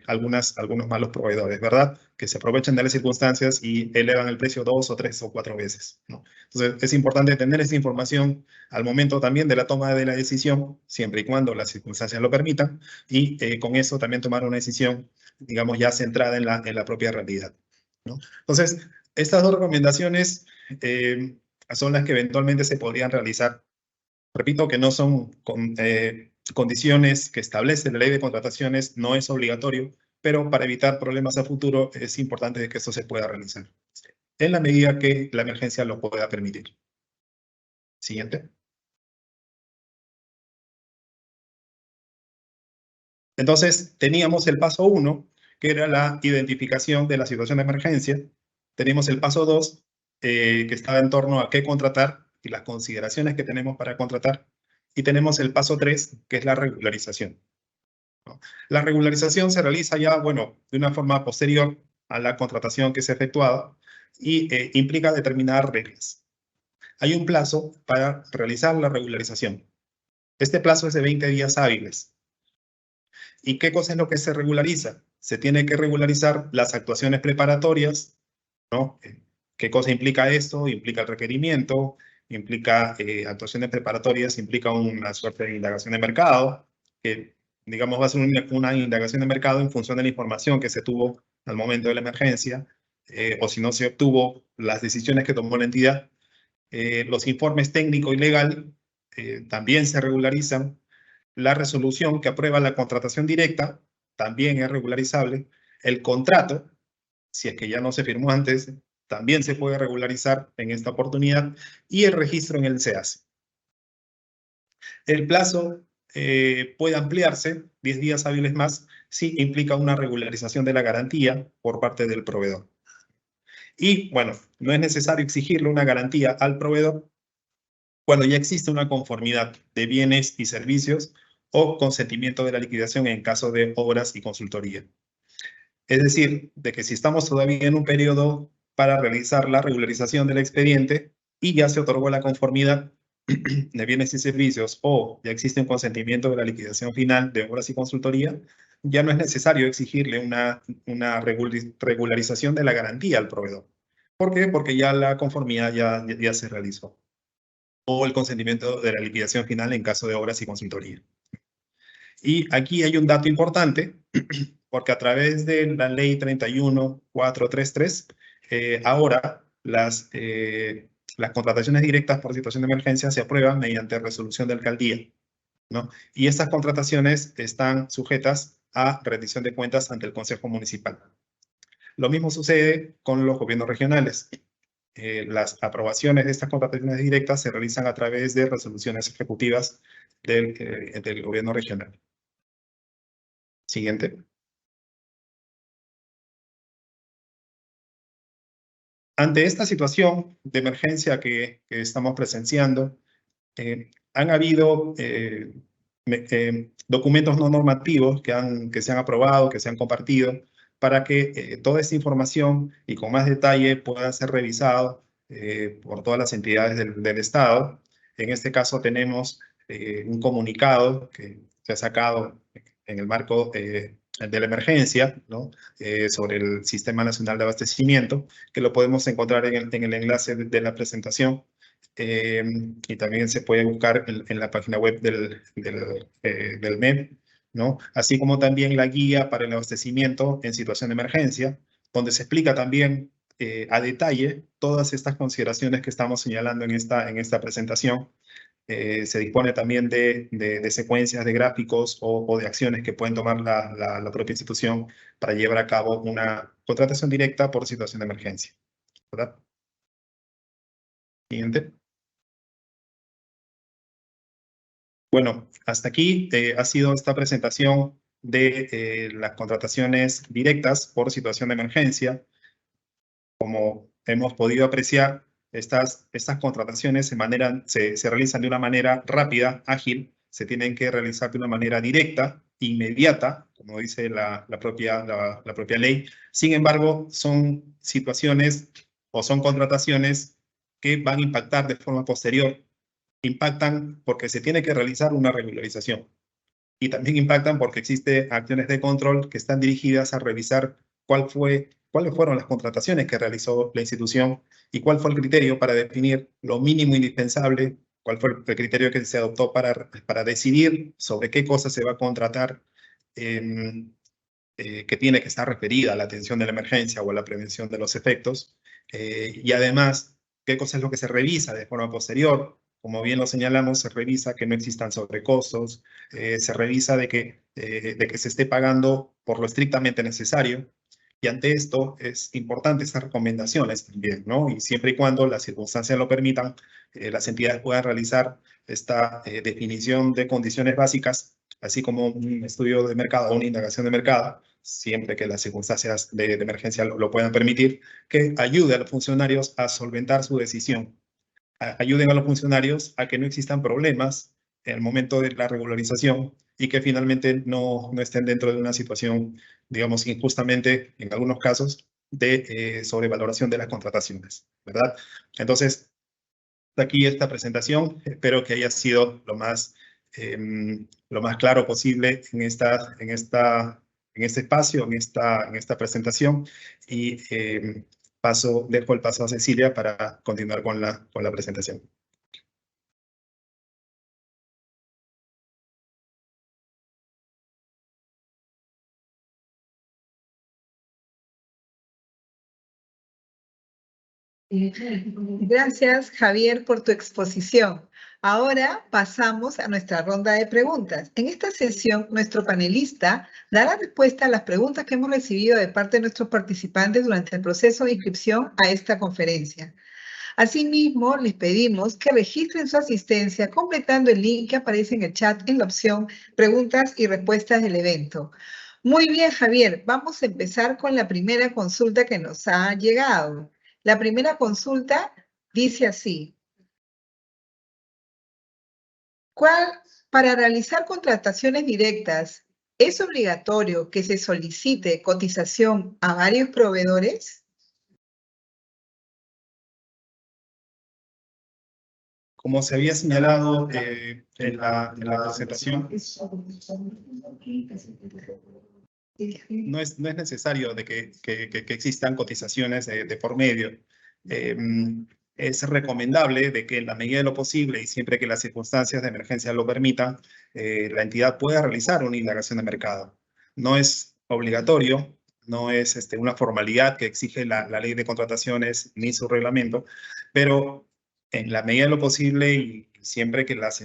[SPEAKER 2] algunos malos proveedores, ¿verdad? Que se aprovechen de las circunstancias y elevan el precio 2 o 3 o 4 veces, ¿no? Entonces, es importante tener esa información al momento también de la toma de la decisión, siempre y cuando las circunstancias lo permitan, y con eso también tomar una decisión, digamos, ya centrada en la propia realidad, ¿no? Entonces, estas dos recomendaciones son las que eventualmente se podrían realizar. Repito que no son condiciones que establece la ley de contrataciones, no es obligatorio, pero para evitar problemas a futuro es importante que esto se pueda realizar en la medida que la emergencia lo pueda permitir. Siguiente. Entonces, teníamos el paso 1, que era la identificación de la situación de emergencia. Tenemos el paso 2, que estaba en torno a qué contratar y las consideraciones que tenemos para contratar. Y tenemos el paso 3, que es la regularización, ¿no? La regularización se realiza ya, bueno, de una forma posterior a la contratación que se ha efectuado y implica determinadas reglas. Hay un plazo para realizar la regularización. Este plazo es de 20 días hábiles. ¿Y qué cosa es lo que se regulariza? Se tiene que regularizar las actuaciones preparatorias, ¿no? ¿Qué cosa implica esto? Implica el requerimiento, implica actuaciones preparatorias, implica una suerte de indagación de mercado, que digamos va a ser una indagación de mercado en función de la información que se tuvo al momento de la emergencia, o si no se obtuvo las decisiones que tomó la entidad. Los informes técnico y legal también se regularizan. La resolución que aprueba la contratación directa también es regularizable. El contrato, si es que ya no se firmó antes, también se puede regularizar en esta oportunidad, y el registro en el SEAS. El plazo puede ampliarse 10 días hábiles más si implica una regularización de la garantía por parte del proveedor. Y bueno, no es necesario exigirle una garantía al proveedor cuando ya existe una conformidad de bienes y servicios o consentimiento de la liquidación en caso de obras y consultoría. Es decir, de que si estamos todavía en un periodo para realizar la regularización del expediente y ya se otorgó la conformidad de bienes y servicios o ya existe un consentimiento de la liquidación final de obras y consultoría, ya no es necesario exigirle una regularización de la garantía al proveedor. ¿Por qué? Porque ya la conformidad ya se realizó. O el consentimiento de la liquidación final en caso de obras y consultoría. Y aquí hay un dato importante, porque a través de la ley 31433, ahora las contrataciones directas por situación de emergencia se aprueban mediante resolución de alcaldía, ¿no? Y estas contrataciones están sujetas a rendición de cuentas ante el Consejo Municipal. Lo mismo sucede con los gobiernos regionales. Las aprobaciones de estas contrataciones directas se realizan a través de resoluciones ejecutivas del gobierno regional. Siguiente. Ante esta situación de emergencia que estamos presenciando, han habido documentos no normativos que se han aprobado, que se han compartido, para que toda esta información y con más detalle pueda ser revisado por todas las entidades del Estado. En este caso tenemos un comunicado que se ha sacado en el marco de la emergencia, ¿no? Sobre el Sistema Nacional de Abastecimiento, que lo podemos encontrar en el enlace de la presentación. Y también se puede buscar en la página web del MEP, ¿no? Así como también la guía para el abastecimiento en situación de emergencia, donde se explica también a detalle todas estas consideraciones que estamos señalando en esta presentación. Se dispone también de secuencias de gráficos o de acciones que pueden tomar la propia institución para llevar a cabo una contratación directa por situación de emergencia, ¿verdad? Siguiente. Bueno, hasta aquí ha sido esta presentación de las contrataciones directas por situación de emergencia. Como hemos podido apreciar, estas contrataciones se realizan de una manera rápida, ágil, se tienen que realizar de una manera directa, inmediata, como dice la propia ley. Sin embargo, son situaciones o son contrataciones que van a impactar de forma posterior. Impactan porque se tiene que realizar una regularización, y también impactan porque existen acciones de control que están dirigidas a revisar cuáles fueron las contrataciones que realizó la institución y cuál fue el criterio para definir lo mínimo indispensable, cuál fue el criterio que se adoptó para decidir sobre qué cosa se va a contratar, que tiene que estar referida a la atención de la emergencia o a la prevención de los efectos, y además qué cosa es lo que se revisa de forma posterior. Como bien lo señalamos, se revisa que no existan sobrecostos, se revisa de que se esté pagando por lo estrictamente necesario. Y ante esto es importante estas recomendaciones también, ¿no? Y siempre y cuando las circunstancias lo permitan, las entidades puedan realizar esta definición de condiciones básicas, así como un estudio de mercado o una indagación de mercado, siempre que las circunstancias de emergencia lo puedan permitir, que ayude a los funcionarios a solventar su decisión. Ayuden a los funcionarios a que no existan problemas en el momento de la regularización y que finalmente no estén dentro de una situación, digamos, injustamente, en algunos casos, de sobrevaloración de las contrataciones, ¿verdad? Entonces, aquí esta presentación, espero que haya sido lo más claro posible en este espacio, en esta presentación, y dejo el paso a Cecilia para continuar con la presentación.
[SPEAKER 1] Gracias, Javier, por tu exposición. Ahora pasamos a nuestra ronda de preguntas. En esta sesión, nuestro panelista dará respuesta a las preguntas que hemos recibido de parte de nuestros participantes durante el proceso de inscripción a esta conferencia. Asimismo, les pedimos que registren su asistencia completando el link que aparece en el chat en la opción Preguntas y Respuestas del evento. Muy bien, Javier, vamos a empezar con la primera consulta que nos ha llegado. La primera consulta dice así: para realizar contrataciones directas, ¿es obligatorio que se solicite cotización a varios proveedores?
[SPEAKER 2] Como se había señalado en la presentación, no es necesario de que existan cotizaciones de por medio. Es recomendable de que en la medida de lo posible y siempre que las circunstancias de emergencia lo permitan, la entidad pueda realizar una indagación de mercado. No es obligatorio, no es una formalidad que exige la ley de contrataciones ni su reglamento, pero en la medida de lo posible y siempre que las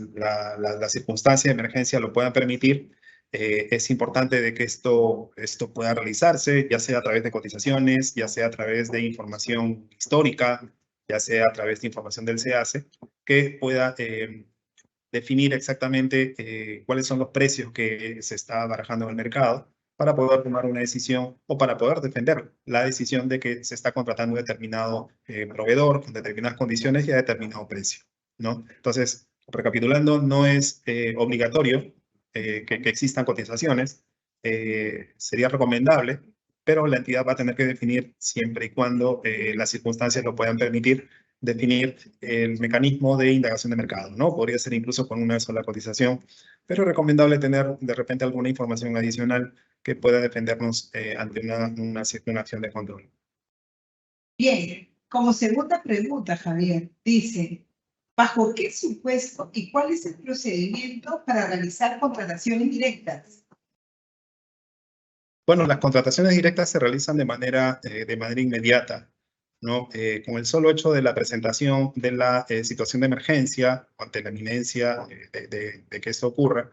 [SPEAKER 2] circunstancias de emergencia lo puedan permitir, es importante de que esto pueda realizarse, ya sea a través de cotizaciones, ya sea a través de información histórica, ya sea a través de información del SEACE, que pueda definir exactamente cuáles son los precios que se está barajando en el mercado para poder tomar una decisión o para poder defender la decisión de que se está contratando un determinado proveedor con determinadas condiciones y a determinado precio, ¿no? Entonces, recapitulando, no es obligatorio que existan cotizaciones, sería recomendable, pero la entidad va a tener que definir siempre y cuando las circunstancias lo puedan permitir, definir el mecanismo de indagación de mercado, ¿no? Podría ser incluso con una sola cotización, pero es recomendable tener de repente alguna información adicional que pueda defendernos ante una acción de control.
[SPEAKER 1] Bien, como segunda pregunta, Javier, dice: ¿bajo qué supuesto y cuál es el procedimiento para realizar contrataciones directas?
[SPEAKER 2] Bueno, las contrataciones directas se realizan de manera inmediata, ¿no? Con el solo hecho de la presentación de la situación de emergencia, ante la inminencia de que esto ocurra,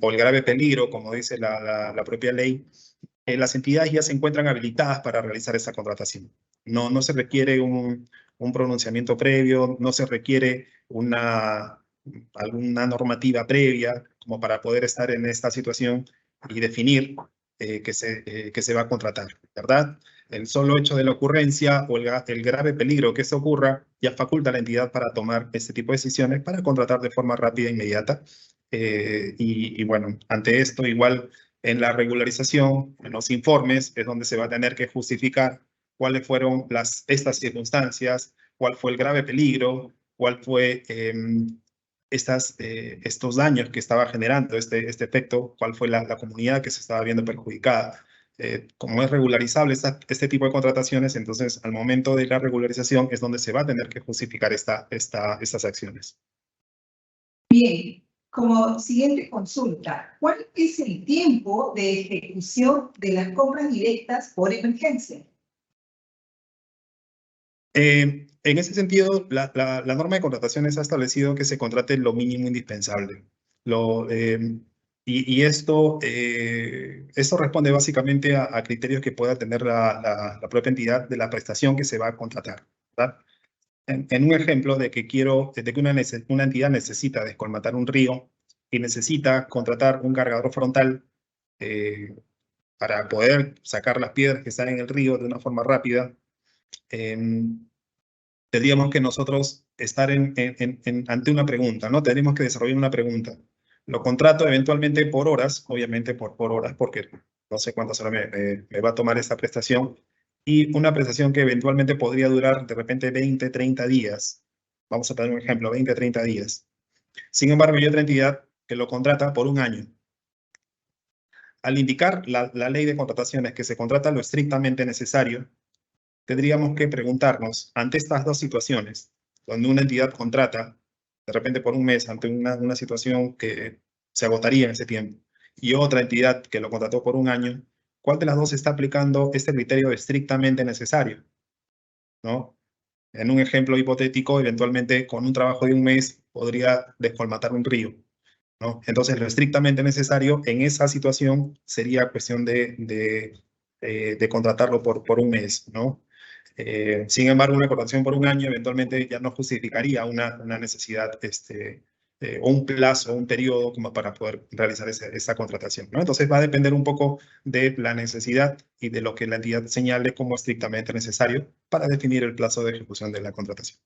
[SPEAKER 2] o el grave peligro, como dice la propia ley, las entidades ya se encuentran habilitadas para realizar esta contratación. No se requiere un pronunciamiento previo, no se requiere alguna normativa previa como para poder estar en esta situación y definir que se va a contratar, ¿verdad? El solo hecho de la ocurrencia o el grave peligro que esto ocurra ya faculta a la entidad para tomar este tipo de decisiones para contratar de forma rápida e inmediata. Y bueno, ante esto igual en la regularización, en los informes, es donde se va a tener que justificar cuáles fueron estas circunstancias, cuál fue el grave peligro, cuál fue estos daños que estaba generando este efecto, cuál fue la comunidad que se estaba viendo perjudicada. Como es regularizable este tipo de contrataciones, entonces al momento de la regularización es donde se va a tener que justificar estas acciones.
[SPEAKER 1] Bien, como siguiente consulta, ¿cuál es el tiempo de ejecución de las compras directas por emergencia?
[SPEAKER 2] En ese sentido, la norma de contrataciones ha establecido que se contrate lo mínimo indispensable. Esto responde básicamente a criterios que pueda tener la propia entidad de la prestación que se va a contratar, ¿verdad? En un ejemplo de que una entidad necesita descolmatar un río y necesita contratar un cargador frontal para poder sacar las piedras que están en el río de una forma rápida, tendríamos que nosotros estar ante una pregunta, ¿no? Tendríamos que desarrollar una pregunta. Lo contrato eventualmente por horas, obviamente por horas, porque no sé cuántas horas me va a tomar esta prestación, y una prestación que eventualmente podría durar de repente 20, 30 días. Vamos a poner un ejemplo, 20, 30 días. Sin embargo, hay otra entidad que lo contrata por un año. Al indicar la ley de contrataciones que se contrata lo estrictamente necesario, tendríamos que preguntarnos, ante estas dos situaciones, donde una entidad contrata, de repente por un mes, ante una situación que se agotaría en ese tiempo, y otra entidad que lo contrató por un año, ¿cuál de las dos está aplicando este criterio estrictamente necesario? ¿No? En un ejemplo hipotético, eventualmente con un trabajo de un mes podría descolmatar un río, ¿no? Entonces, lo estrictamente necesario en esa situación sería cuestión de contratarlo por un mes, ¿no? Sin embargo, una contratación por un año eventualmente ya no justificaría una necesidad o un plazo, un periodo como para poder realizar esa contratación, ¿no? Entonces va a depender un poco de la necesidad y de lo que la entidad señale como estrictamente necesario para definir el plazo de ejecución de la contratación.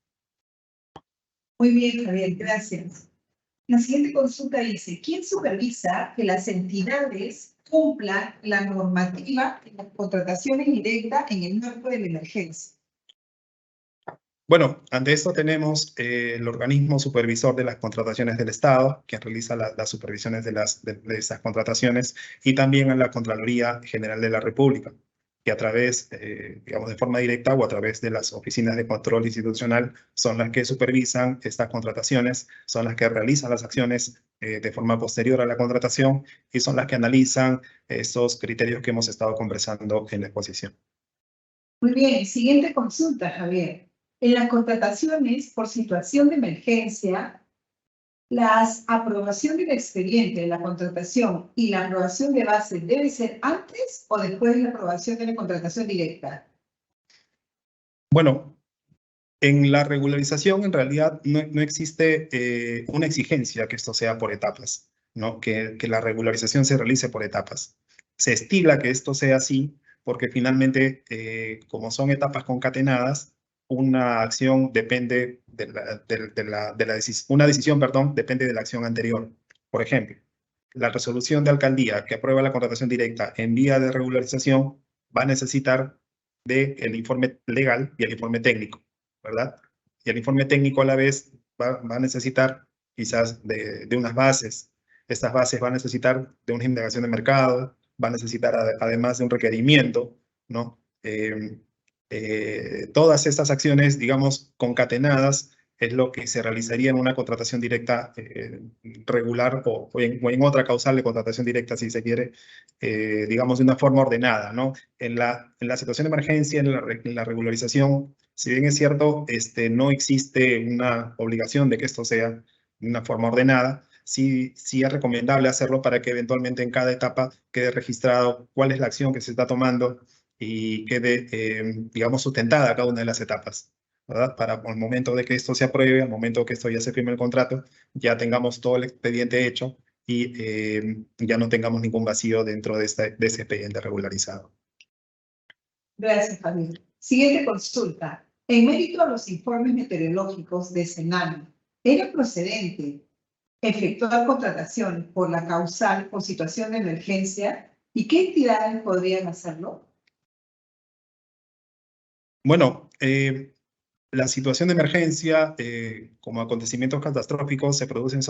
[SPEAKER 1] Muy bien, Javier, gracias. La siguiente consulta dice, ¿quién supervisa que las entidades cumplan la normativa de las contrataciones directas en el marco de la emergencia?
[SPEAKER 2] Bueno, ante esto tenemos el organismo supervisor de las contrataciones del Estado, que realiza las supervisiones de esas contrataciones, y también a la Contraloría General de la República, que a través, digamos, de forma directa o a través de las oficinas de control institucional, son las que supervisan estas contrataciones, son las que realizan las acciones de forma posterior a la contratación y son las que analizan esos criterios que hemos estado conversando en la exposición.
[SPEAKER 1] Muy bien, siguiente consulta, Javier. En las contrataciones por situación de emergencia, la aprobación del expediente de la contratación y la aprobación de base debe ser antes o después de la aprobación de la contratación directa.
[SPEAKER 2] Bueno, en la regularización en realidad no existe una exigencia que esto sea por etapas, ¿no? Que la regularización se realice por etapas. Se estila que esto sea así porque finalmente, como son etapas concatenadas, una acción depende una decisión, perdón, depende de la acción anterior. Por ejemplo, la resolución de alcaldía que aprueba la contratación directa en vía de regularización va a necesitar del informe legal y el informe técnico, ¿verdad? Y el informe técnico a la vez va a necesitar quizás de unas bases. Estas bases van a necesitar de una indagación de mercado, va a necesitar además de un requerimiento, ¿no? Todas estas acciones, digamos, concatenadas, es lo que se realizaría en una contratación directa regular o en otra causal de contratación directa, si se quiere, digamos, de una forma ordenada, ¿no? En la situación de emergencia, en la regularización, si bien es cierto, no existe una obligación de que esto sea de una forma ordenada, sí es recomendable hacerlo para que eventualmente en cada etapa quede registrado cuál es la acción que se está tomando y quede, digamos, sustentada cada una de las etapas, ¿verdad? Para el momento de que esto se apruebe, al momento que esto ya se firme el contrato, ya tengamos todo el expediente hecho y ya no tengamos ningún vacío dentro de ese expediente regularizado.
[SPEAKER 1] Gracias, Javier. Siguiente consulta. En mérito a los informes meteorológicos de SENAMI, ¿era procedente efectuar contrataciones por la causal por situación de emergencia? ¿Y qué entidades podrían hacerlo?
[SPEAKER 2] Bueno, la situación de emergencia, como acontecimientos catastróficos, se producen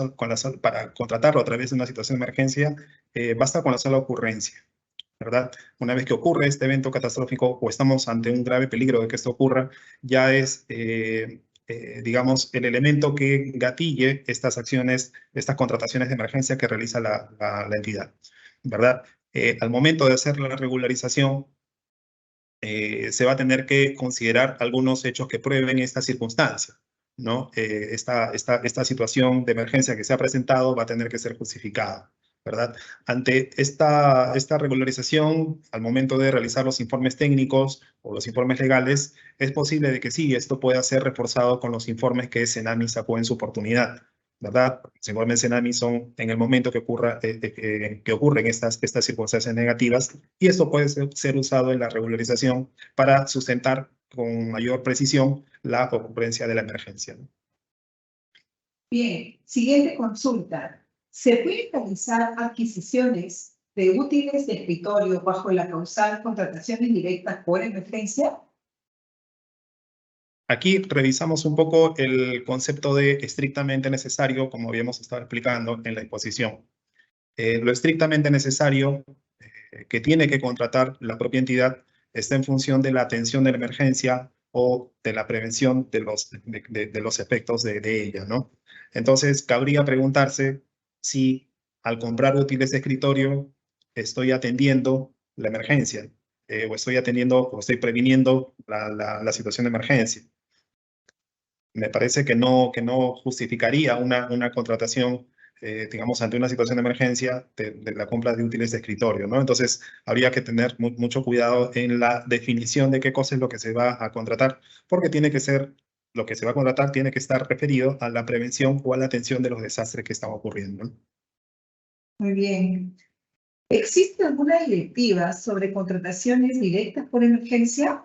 [SPEAKER 2] para contratarlo a través de una situación de emergencia, basta con la sola ocurrencia, ¿verdad? Una vez que ocurre este evento catastrófico o estamos ante un grave peligro de que esto ocurra, ya es, digamos, el elemento que gatille estas acciones, estas contrataciones de emergencia que realiza la entidad, ¿verdad? Al momento de hacer la regularización, se va a tener que considerar algunos hechos que prueben esta circunstancia, ¿no? Esta situación de emergencia que se ha presentado va a tener que ser justificada, ¿verdad? Ante esta regularización, al momento de realizar los informes técnicos o los informes legales, es posible de que sí, esto pueda ser reforzado con los informes que SENAMI sacó en su oportunidad, ¿verdad? Según mencioné a mí, son en el momento que ocurren estas circunstancias negativas, y esto puede ser usado en la regularización para sustentar con mayor precisión la ocurrencia de la emergencia, ¿no?
[SPEAKER 1] Bien, siguiente consulta. ¿Se pueden realizar adquisiciones de útiles de escritorio bajo la causal contrataciones directas por emergencia?
[SPEAKER 2] Aquí revisamos un poco el concepto de estrictamente necesario, como habíamos estado explicando en la exposición. Lo estrictamente necesario que tiene que contratar la propia entidad está en función de la atención de la emergencia o de la prevención de los efectos de ella, ¿no? Entonces, cabría preguntarse si al comprar útiles de escritorio estoy atendiendo la emergencia, o estoy previniendo la situación de emergencia. Me parece que no justificaría una contratación, digamos, ante una situación de emergencia de la compra de útiles de escritorio, ¿no? Entonces, habría que tener mucho cuidado en la definición de qué cosa es lo que se va a contratar, porque lo que se va a contratar tiene que estar referido a la prevención o a la atención de los desastres que están ocurriendo, ¿no?
[SPEAKER 1] Muy bien. ¿Existe alguna directiva sobre contrataciones directas por emergencia?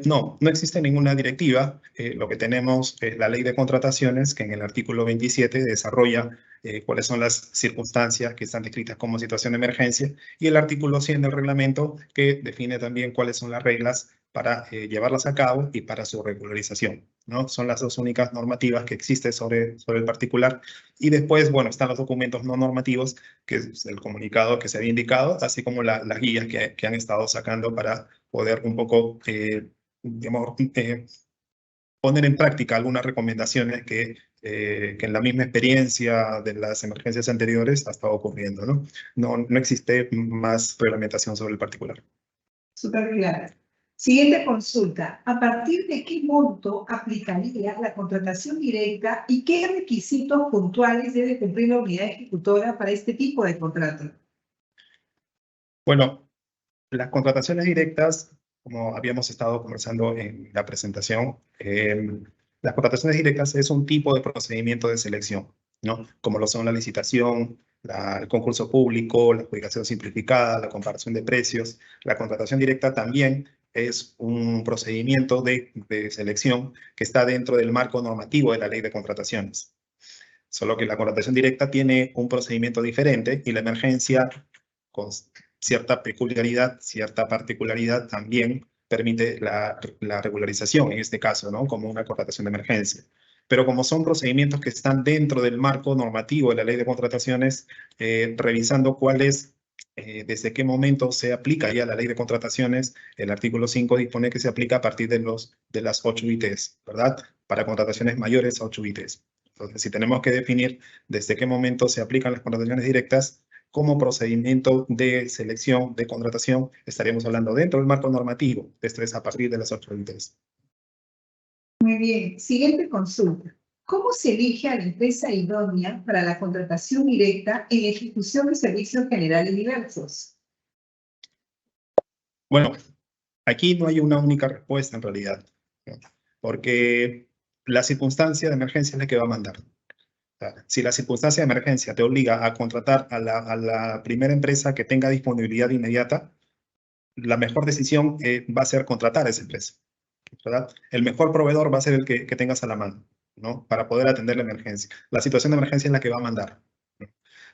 [SPEAKER 2] No, no existe ninguna directiva. Lo que tenemos es la ley de contrataciones, que en el artículo 27 desarrolla cuáles son las circunstancias que están descritas como situación de emergencia, y el artículo 100 del reglamento, que define también cuáles son las reglas para llevarlas a cabo y para su regularización, ¿no? Son las dos únicas normativas que existen sobre el particular. Y después, bueno, están los documentos no normativos, que es el comunicado que se había indicado, así como las guías que han estado sacando para poder un poco, digamos, poner en práctica algunas recomendaciones que en la misma experiencia de las emergencias anteriores ha estado ocurriendo, ¿no? No existe más reglamentación sobre el particular.
[SPEAKER 1] Súper claro. Siguiente consulta. ¿A partir de qué monto aplicaría la contratación directa y qué requisitos puntuales debe cumplir la unidad ejecutora para este tipo de contrato?
[SPEAKER 2] Bueno, las contrataciones directas, como habíamos estado conversando en la presentación, las contrataciones directas es un tipo de procedimiento de selección, ¿no? Como lo son la licitación, el concurso público, la adjudicación simplificada, la comparación de precios. La contratación directa también es un procedimiento de selección que está dentro del marco normativo de la ley de contrataciones. Solo que la contratación directa tiene un procedimiento diferente, y la emergencia, con cierta peculiaridad, cierta particularidad, también permite la regularización, en este caso, ¿no? Como una contratación de emergencia. Pero como son procedimientos que están dentro del marco normativo de la ley de contrataciones, revisando desde qué momento se aplica ya la ley de contrataciones, el artículo 5 dispone que se aplica a partir de las 8 UITs, ¿verdad? Para contrataciones mayores a 8 UITs. Entonces, si tenemos que definir desde qué momento se aplican las contrataciones directas como procedimiento de selección de contratación, estaríamos hablando dentro del marco normativo. Esto es a partir de las 8 UITs.
[SPEAKER 1] Muy bien. Siguiente consulta. ¿Cómo se elige a la empresa idónea para la contratación directa en ejecución de servicios generales diversos?
[SPEAKER 2] Bueno, aquí no hay una única respuesta en realidad, ¿no? Porque la circunstancia de emergencia es la que va a mandar. Si la circunstancia de emergencia te obliga a contratar a la primera empresa que tenga disponibilidad inmediata, la mejor decisión va a ser contratar a esa empresa, ¿verdad? El mejor proveedor va a ser el que tengas a la mano, ¿no? Para poder atender la emergencia. La situación de emergencia es la que va a mandar, ¿no?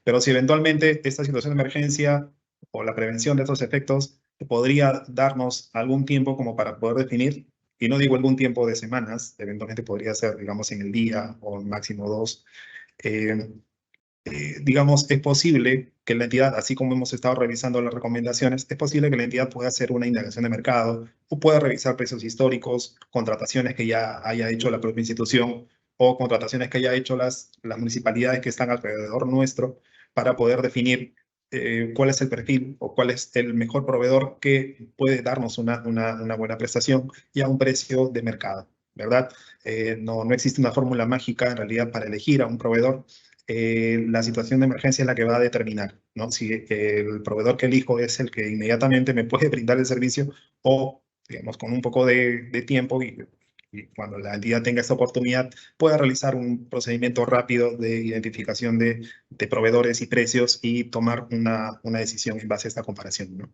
[SPEAKER 2] Pero si eventualmente esta situación de emergencia o la prevención de estos efectos podría darnos algún tiempo como para poder definir, y no digo algún tiempo de semanas, eventualmente podría ser, digamos, en el día o máximo 2, digamos, es posible que la entidad, así como hemos estado revisando las recomendaciones, es posible que la entidad pueda hacer una indagación de mercado o pueda revisar precios históricos, contrataciones que ya haya hecho la propia institución o contrataciones que haya hecho las municipalidades que están alrededor nuestro, para poder definir cuál es el perfil o cuál es el mejor proveedor que puede darnos una buena prestación y a un precio de mercado, ¿verdad? No existe una fórmula mágica en realidad para elegir a un proveedor. La situación de emergencia es la que va a determinar, ¿no? Si el proveedor que elijo es el que inmediatamente me puede brindar el servicio, o, digamos, con un poco de tiempo y y cuando la entidad tenga esta oportunidad, pueda realizar un procedimiento rápido de identificación de proveedores y precios y tomar una decisión en base a esta comparación, ¿no?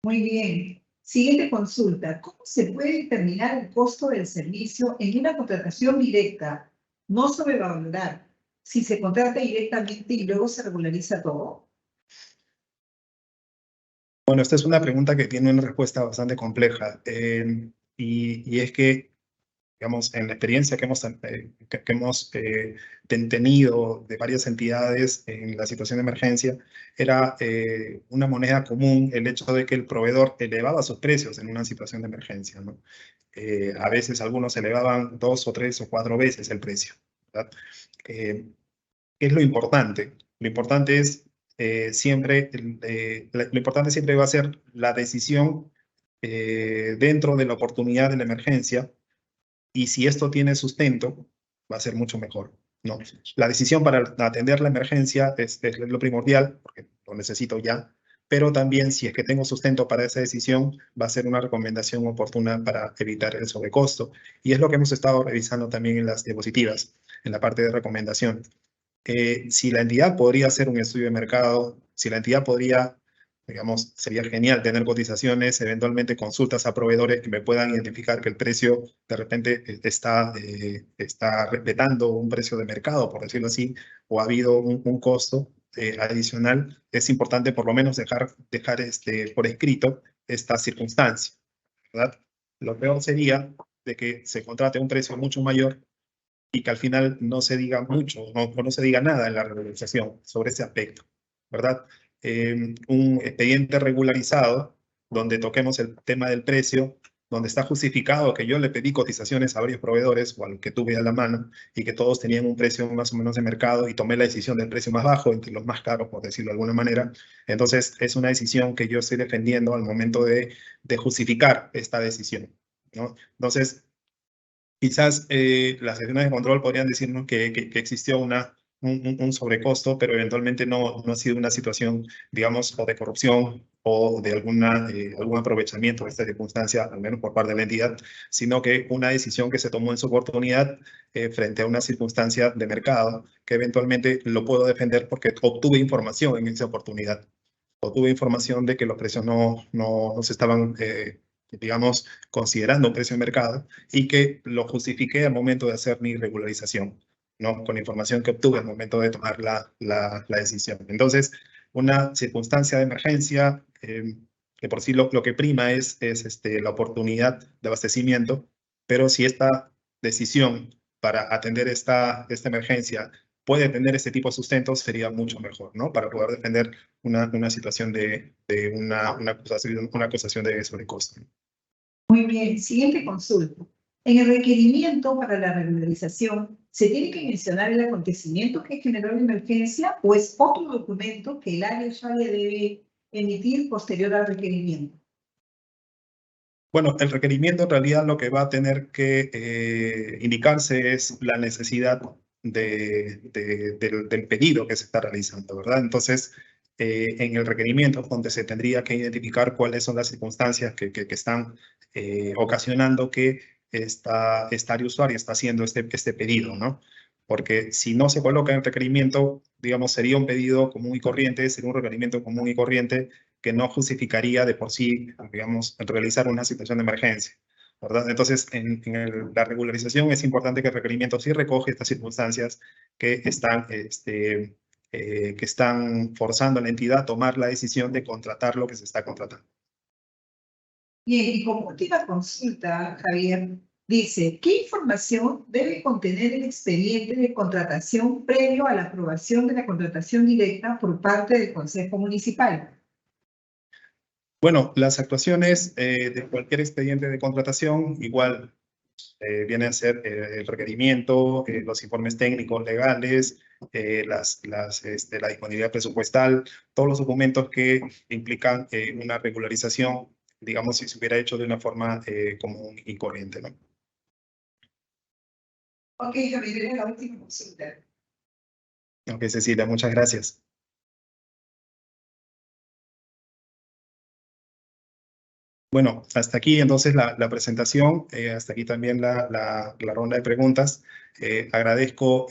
[SPEAKER 1] Muy bien. Siguiente consulta. ¿Cómo se puede determinar el costo del servicio en una contratación directa? No sobrevalorar. Si se contrata directamente y luego se regulariza todo.
[SPEAKER 2] Bueno, esta es una pregunta que tiene una respuesta bastante compleja. Y es que, digamos, en la experiencia que hemos tenido de varias entidades en la situación de emergencia, era una moneda común el hecho de que el proveedor elevaba sus precios en una situación de emergencia, ¿no? A veces algunos elevaban 2 o 3 o 4 veces el precio, ¿verdad? ¿Qué es lo importante? Lo importante es lo importante siempre va a ser la decisión dentro de la oportunidad de la emergencia, y si esto tiene sustento, va a ser mucho mejor, ¿no? La decisión para atender la emergencia es lo primordial, porque lo necesito ya, pero también si es que tengo sustento para esa decisión, va a ser una recomendación oportuna para evitar el sobrecosto. Y es lo que hemos estado revisando también en las diapositivas, en la parte de recomendación. Si la entidad podría hacer un estudio de mercado, si la entidad podría, digamos, sería genial tener cotizaciones, eventualmente consultas a proveedores que me puedan identificar que el precio de repente está respetando un precio de mercado, por decirlo así, o ha habido un costo adicional. Es importante por lo menos dejar por escrito esta circunstancia, ¿verdad? Lo peor sería de que se contrate a un precio mucho mayor y que al final no se diga mucho, no se diga nada en la regularización sobre ese aspecto, ¿verdad? Un expediente regularizado donde toquemos el tema del precio, donde está justificado que yo le pedí cotizaciones a varios proveedores o al que tuve a la mano y que todos tenían un precio más o menos de mercado y tomé la decisión del precio más bajo entre los más caros, por decirlo de alguna manera. Entonces, es una decisión que yo estoy defendiendo al momento de justificar esta decisión, ¿no? Entonces, quizás las sesiones de control podrían decirnos que existió un sobrecosto, pero eventualmente no ha sido una situación, digamos, o de corrupción o de algún aprovechamiento de esta circunstancia, al menos por parte de la entidad, sino que una decisión que se tomó en su oportunidad frente a una circunstancia de mercado que eventualmente lo puedo defender porque obtuve información en esa oportunidad. Obtuve información de que los precios no se estaban, digamos, considerando un precio de mercado y que lo justifiqué al momento de hacer mi regularización, ¿no? Con la información que obtuve al momento de tomar la decisión. Entonces, una circunstancia de emergencia, que por sí lo que prima es la oportunidad de abastecimiento, pero si esta decisión para atender esta emergencia puede tener este tipo de sustentos, sería mucho mejor, ¿no? Para poder defender una situación de una acusación de sobrecosto.
[SPEAKER 1] Muy bien. Siguiente consulta. En el requerimiento para la regularización, ¿se tiene que mencionar el acontecimiento que generó la emergencia o es otro documento que el área usuaria debe emitir posterior al requerimiento?
[SPEAKER 2] Bueno, el requerimiento en realidad lo que va a tener que indicarse es la necesidad del pedido que se está realizando, ¿verdad? Entonces, en el requerimiento donde se tendría que identificar cuáles son las circunstancias que están ocasionando que esta área usuaria está haciendo este pedido, ¿no? Porque si no se coloca en el requerimiento, digamos, sería un pedido común y corriente, sería un requerimiento común y corriente que no justificaría de por sí, digamos, realizar una situación de emergencia, ¿verdad? Entonces, la regularización es importante que el requerimiento sí recoge estas circunstancias que están forzando a la entidad a tomar la decisión de contratar lo que se está contratando.
[SPEAKER 1] Bien, y como última consulta, Javier, dice, ¿qué información debe contener el expediente de contratación previo a la aprobación de la contratación directa por parte del Consejo Municipal?
[SPEAKER 2] Bueno, las actuaciones de cualquier expediente de contratación, igual viene a ser el requerimiento, los informes técnicos legales, la disponibilidad presupuestal, todos los documentos que implican una regularización, digamos, si se hubiera hecho de una forma común y corriente, ¿no?
[SPEAKER 1] Ok, Javier, era la última consulta.
[SPEAKER 2] Ok, Cecilia, muchas gracias. Bueno, hasta aquí entonces la presentación, hasta aquí también la ronda de preguntas. Agradezco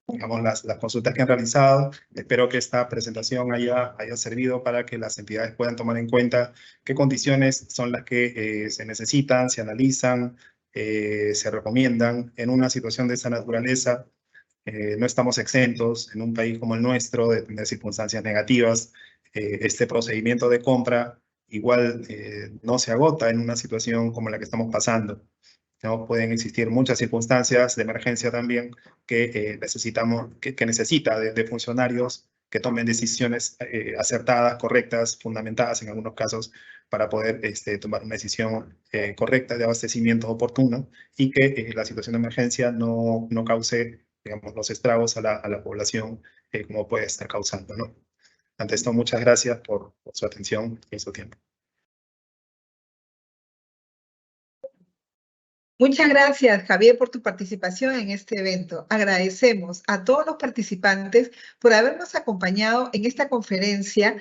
[SPEAKER 2] digamos, las consultas que han realizado. Espero que esta presentación haya servido para que las entidades puedan tomar en cuenta qué condiciones son las que se necesitan, se analizan, se recomiendan en una situación de esa naturaleza. No estamos exentos en un país como el nuestro de tener circunstancias negativas. Este procedimiento de compra igual no se agota en una situación como la que estamos pasando, ¿no? Pueden existir muchas circunstancias de emergencia también que que necesita de funcionarios que tomen decisiones acertadas, correctas, fundamentadas en algunos casos para poder tomar una decisión correcta de abastecimiento oportuno y que la situación de emergencia no cause, digamos, los estragos a la población como puede estar causando, ¿no? Ante esto, muchas gracias por su atención y su tiempo.
[SPEAKER 1] Muchas gracias, Javier, por tu participación en este evento. Agradecemos a todos los participantes por habernos acompañado en esta conferencia,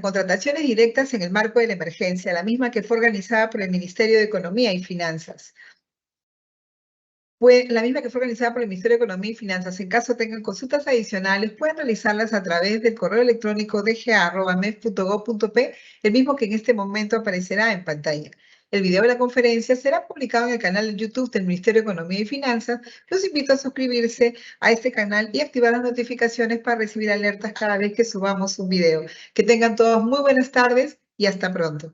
[SPEAKER 1] Contrataciones Directas en el Marco de la Emergencia, la misma que fue organizada por el Ministerio de Economía y Finanzas. La misma que fue organizada por el Ministerio de Economía y Finanzas. En caso tengan consultas adicionales, pueden realizarlas a través del correo electrónico dga@mef.gov.p, el mismo que en este momento aparecerá en pantalla. El video de la conferencia será publicado en el canal de YouTube del Ministerio de Economía y Finanzas. Los invito a suscribirse a este canal y activar las notificaciones para recibir alertas cada vez que subamos un video. Que tengan todos muy buenas tardes y hasta pronto.